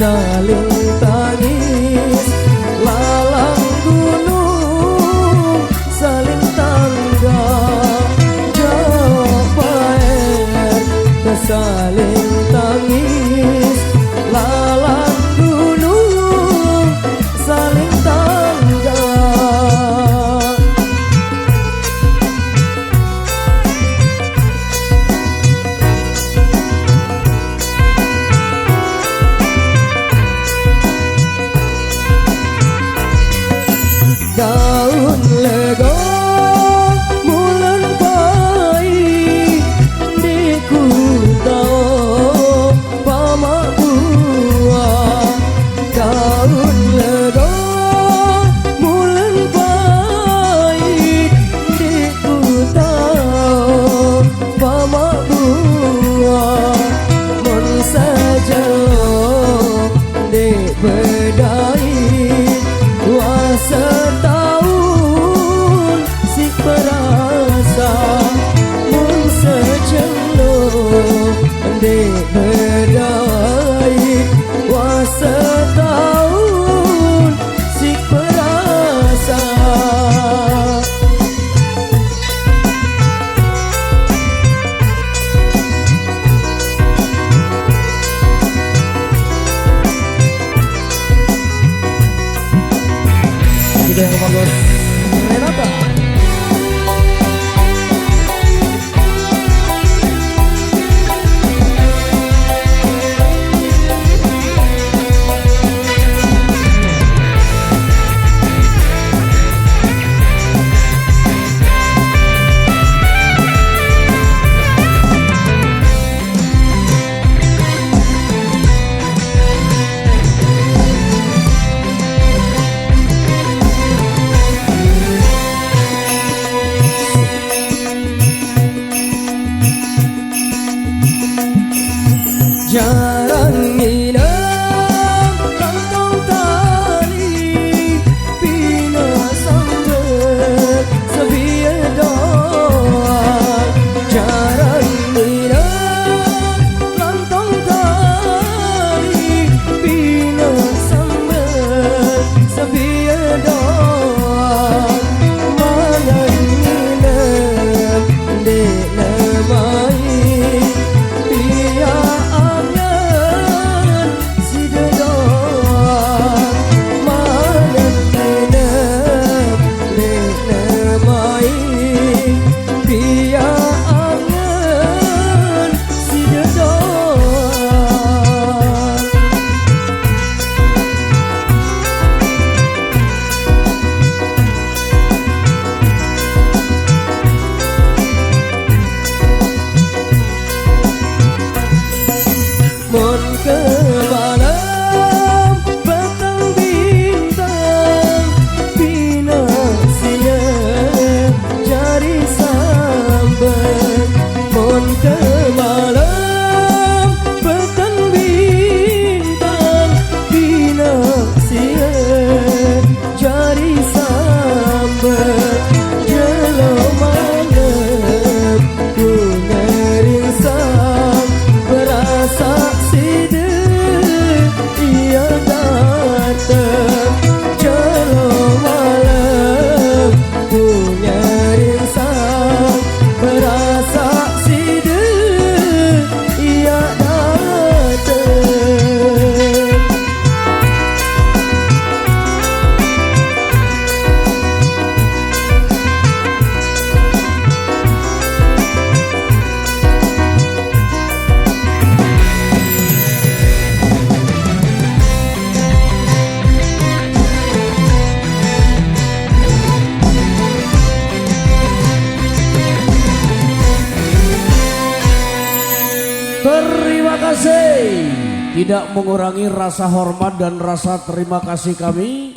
saling tangis, lalang gunung saling tangga, jauh air saling tangis, lalang gunung saling tangga. Daun lego bulan pai di kutau pamak buah. Daun lego bulan pai di kutau pamak buah. Mon saja di bedai setahun si perasa mun secelok di bedai wah setahun si perasa. Yang bagus Renata. Jarang minum kantong tali, pina sambet sebiar doang. Jarang minum kantong tali, pina sambet sebiar doang. Mangan minum di lemai mon ke malam petang bintang bina sia jari sambat. Mon ke malam petang bintang bina sia jari sambat. Jelo malam ku ngerinsam berasa ia datang jelo malam ku nyerinsam berasa ia datang. Terima kasih, tidak mengurangi rasa hormat dan rasa terima kasih kami